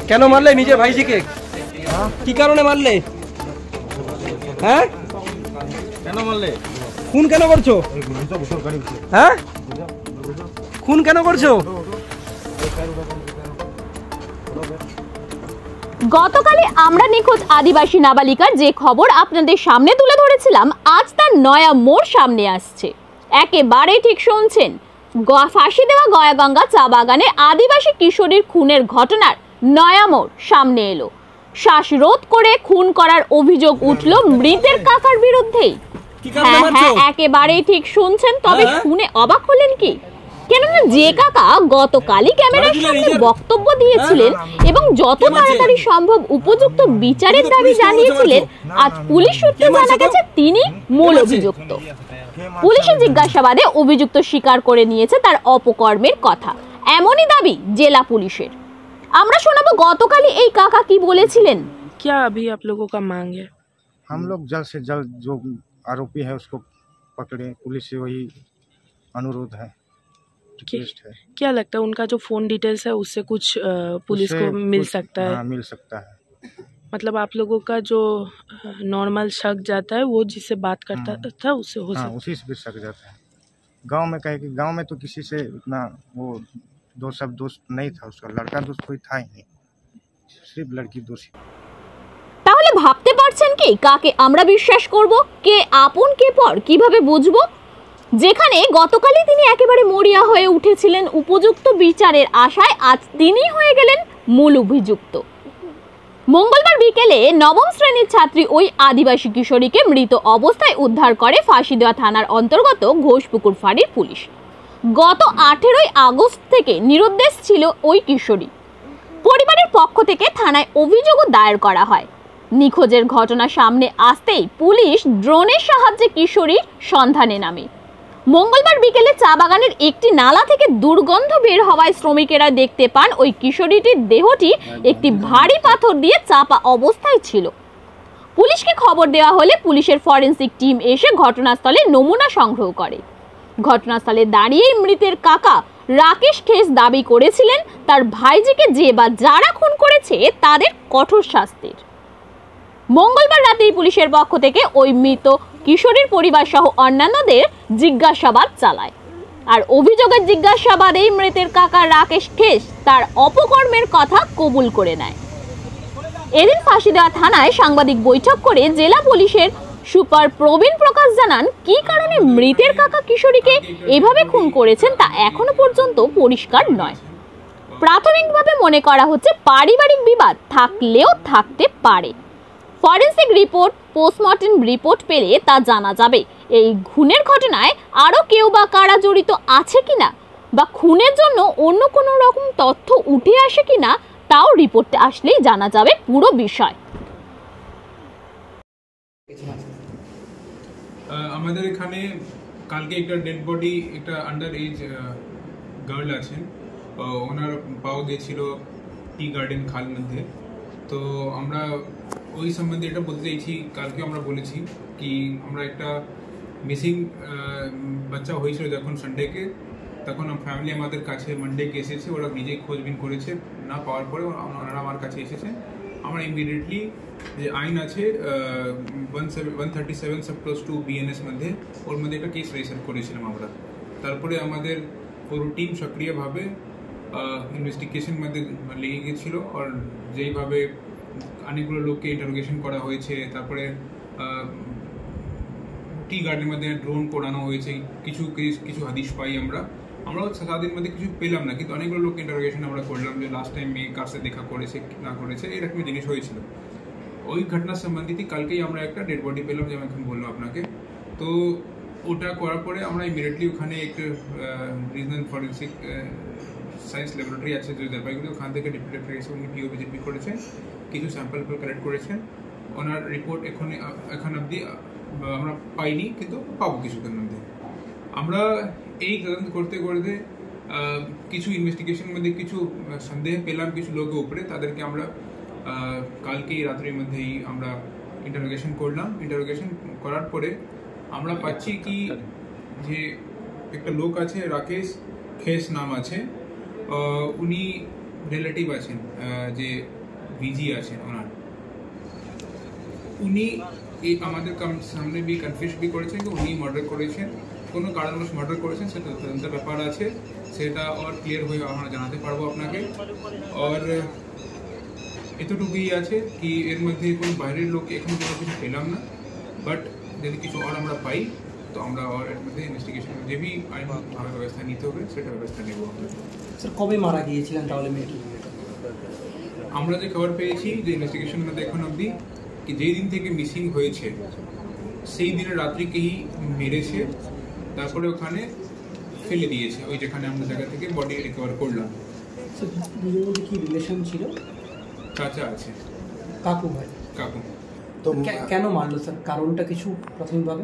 কেন মারলে নিজের ভাইজিকে? কি কারণে মারলে? হ্যাঁ, কেন মারলে? খুন কেন করছো? হ্যাঁ, খুন কেন করছো? গতকালই আমরা নিখোঁজ আদিবাসী নাবালিকার যে খবর আপনাদের সামনে তুলে ধরেছিলাম, আজ তার নয়া মোড় সামনে আসছে। একেবারে ঠিক শুনছেন, ফাঁসি দেওয়া গয়াগঙ্গা চা বাগানে আদিবাসী কিশোরীর খুনের ঘটনার নয়া মোড় সামনে এলো। শ্বাসরোধ করে খুন করার অভিযোগ উঠল মৃতের কাকার বিরুদ্ধেই। হ্যাঁ হ্যাঁ, একেবারেই ঠিক শুনছেন। তবে শুনে অবাক হলেন কি? কেননা যে কাকা গতকালই ক্যামেরার সামনে বক্তব্য দিয়েছিলেন এবং যত তাড়াতাড়ি সম্ভব উপযুক্ত বিচারের দাবি জানিয়েছিলেন, আজ পুলিশ সূত্রে জানা গেছে তিনি মূল অভিযুক্ত। পুলিশের জিজ্ঞাসাবাদে অভিযুক্ত স্বীকার করে নিয়েছে তার অপকর্মের কথা, এমনই দাবি জেলা পুলিশের। আমরা শোনাবো গতকালই এই কাকা কি বলেছিলেন। क्या अभी आप लोगों का मांग है? हम लोग जल्द से जल्द जो आरोपी है उसको पकड़े, पुलिस से वही अनुरोध है, रिक्वेस्ट है। क्या लगता है उनका जो फोन डिटेल्स है उससे कुछ पुलिस को मिल सकता है? मिल सकता है। मतलब आप लोगों का जो नॉर्मल शक जाता है वो जिससे बात करता था उससे हो सकता है? उसी से भी शक जाता है। गांव में कहे कि गांव में तो किसी से उतना वो दोस्त नहीं था, उसका लड़का दोस्त कोई था ही नहीं, सिर्फ लड़की दोषी। তাহলে ভাবতে পারছেন কি কাকে আমরা বিশ্বাস করব, কে আপন কে পর কিভাবে বুঝবো? যেখানে গতকালই তিনি একেবারে মরিয়া হয়ে উঠেছিলেন উপযুক্ত বিচারের আশায়, আজ তিনি হয়ে গেলেন মূল অভিযুক্ত। মঙ্গলবার বিকেলে নবম শ্রেণীর ছাত্রী ওই আদিবাসী কিশোরীকে মৃত অবস্থায় উদ্ধার করে ফাঁসিদেওয়া থানার অন্তর্গত ঘোষপুকুর ফাঁড়ির পুলিশ। গত 18 আগস্ট থেকে নিরুদ্দেশ ছিল ওই কিশোরী। পরিবারের পক্ষ থেকে থানায় অভিযোগও দায়ের করা হয়। নিখোঁজের ঘটনা সামনে আসতেই পুলিশ ড্রোনের সাহায্যে কিশোরীর সন্ধানে নামে। মঙ্গলবার বিকেলে চা বাগানের একটি নালা থেকে দুর্গন্ধ বের হওয়ায় শ্রমিকেরা দেখতে পান ওই কিশোরীটির দেহটি একটি ভারী পাথর দিয়ে চাপা অবস্থায় ছিল। পুলিশকে খবর দেওয়া হলে পুলিশের ফরেনসিক টিম এসে ঘটনাস্থলে নমুনা সংগ্রহ করে। ঘটনাস্থলে দাঁড়িয়েই মৃতের কাকা রাকেশ খেস দাবি করেছিলেন তার ভাইজিকে যে বা যারা খুন করেছে তাদের কঠোর শাস্তির। মঙ্গলবার রাতেই পুলিশের পক্ষ থেকে ওই মৃত কিশোরীর পরিবার সহ অন্যান্যদের জিজ্ঞাসাবাদ চালায়। আর অভিযোগের জিজ্ঞাসাবাদেই মৃতের কাকা রাকেশ খেস তার অপকর্মের কথা কবুল করে নেয়। এদিন ফাঁসিদেওয়া থানায় সাংবাদিক বৈঠক করে জেলা পুলিশের সুপার প্রবীণ প্রকাশ জানান, কি কারণে মৃতের কাকা কিশোরীকে এভাবে খুন করেছেন তা এখনো পর্যন্ত পরিষ্কার নয়। প্রাথমিকভাবে মনে করা হচ্ছে পারিবারিক বিবাদ থাকলেও থাকতে পারে। ফরেনসিক রিপোর্ট, পোস্টমর্টেম রিপোর্ট পেলে তা জানা যাবে এই খুনের ঘটনায় আরও কেউ বা কারা জড়িত আছে কিনা বা খুনের জন্য অন্য কোনো রকম তথ্য উঠে আসে কিনা তাও রিপোর্টে আসলেই জানা যাবে পুরো বিষয়। আমাদের এখানে কালকে একটা ডেড বডি, একটা আন্ডার এজ গার্ল আছেন, ওনার পাও দিয়েছিল টি গার্ডেন খাল মধ্যে। তো আমরা ওই সম্বন্ধে এটা বলতে চাইছি, কালকে আমরা বলেছি কি আমরা একটা মিসিং বাচ্চা হয়েছিল যখন সানডেকে, তখন ফ্যামিলি আমাদের কাছে মানডেকে এসেছে, ওরা নিজেই খোঁজবিন করেছে, না পাওয়ার পরে ওনারা আমার কাছে এসেছে। আমরা ইমিডিয়েটলি যে আইন আছে 137/2 BNS মধ্যে, ওর মধ্যে একটা কেস রেজিস্টার করেছিলাম আমরা। তারপরে আমাদের পুরো টিম সক্রিয়ভাবে ইনভেস্টিগেশন মধ্যে লেগে গেছিল, আর যেইভাবে অনেকগুলো লোককে ইন্টারোগেশন করা হয়েছে, তারপরে টি গার্ডের মধ্যে ড্রোন করানো হয়েছে, কিছু হাদিস পাই আমরাও সারাদিন মধ্যে কিছু পেলাম না, কিন্তু অনেকগুলো লোক ইন্টারোগেশন আমরা করলাম যে লাস্ট টাইম মেয়ে কার সাথে দেখা করেছে না করেছে, এরকম জিনিস হয়েছিল। ওই ঘটনা সম্বন্ধিত কালকেই আমরা একটা ডেড বডি পেলাম, যেমন এখন বললাম আপনাকে। তো ওটা করার পরে আমরা ইমিডিয়েটলি ওখানে একটা রিজনাল ফরেন্সিক সায়েন্স ল্যাবরেটরি আছে যে জলপাইগুড়ি, ওখান থেকে ডেপুটি এসে উনি পিও ভিজিট করেছেন, কিছু স্যাম্পল কালেক্ট করেছেন। ওনার রিপোর্ট এখন অবধি আমরা পাইনি, কিন্তু পাবো কিছুক্ষণ মধ্যে। আমরা এই তদন্ত করতে করতে কিছু ইনভেস্টিগেশনের মধ্যে কিছু সন্দেহ পেলাম কিছু লোকের উপরে, তাদেরকে আমরা কালকেই রাত্রির মধ্যেই আমরা ইন্টারোগেশন করলাম। ইন্টারোগেশন করার পরে আমরা পাচ্ছি কি যে একটা লোক আছে রাকেশ খেস নাম আছে, উনি রিলেটিভ আছেন, যে ভিজি আছেন ওনার, উনি এই আমাদের সামনে কনফিউজ করেছেন যে উনি মার্ডার করেছেন, কোনো কারণবশ মার্ডার করেছেন, সেটা তদন্তের ব্যাপার আছে, সেটা আর ক্লিয়ার হয়ে আমরা জানাতে পারবো আপনাকে। আর এতটুকুই আছে কি এর মধ্যে কোনো বাইরের লোক এখন কোনো কিছু পেলাম না, বাট যদি কিছু আর আমরা পাই তো আমরা আর এর মধ্যে ইনভেস্টিগেশন যে বি আইনভাবে ব্যবস্থা নিতে হবে সেটা ব্যবস্থা নেব আমরা। স্যার কবে মারা গিয়েছিলেন তাহলে মেয়েটি? আমরা যে খবর পেয়েছি যে ইনভেস্টিগেশন মধ্যে এখন অবধি কি যেই দিন থেকে মিসিং হয়েছে সেই দিনের রাত্রিকেই মেরেছে, তারপরে ওখানে ফেলে দিয়েছে, ওই যেখানে আমরা জায়গা থেকে বডি রিকভার করলাম। দুজনের মধ্যে কি রিলেশন ছিল? চাচা আছে, কাকু ভাই। কাকু। তো কেন মারলো স্যার, কারণটা কিছু প্রাথমিকভাবে?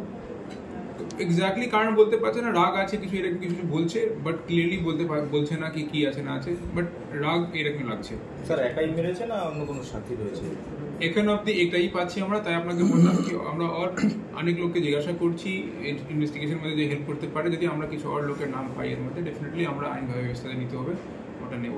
এক্স্যাক্টলি কারণ বলতে পারছে না, রাগ আছে কিছু, এরকম কিছু বলছে, বাট ক্লিয়ারলি বলছে না কি কি আছে না আছে, বাট রাগ এরকম লাগছে। স্যার একাই মেরেছে না অন্য কোনো সাথী রয়েছে? এখন অব্দি এটাই পাচ্ছি আমরা, তাই আপনাকে বললাম কি আমরা আর অনেক লোককে জিজ্ঞাসা করছি ইনভেস্টিগেশন মধ্যে যে হেল্প করতে পারে, যদি আমরা কিছু আর লোকের নাম পাই এর মধ্যে ডেফিনেটলি আমরা আইনভাবে ব্যবস্থা নিতে হবে, ওটা নেব।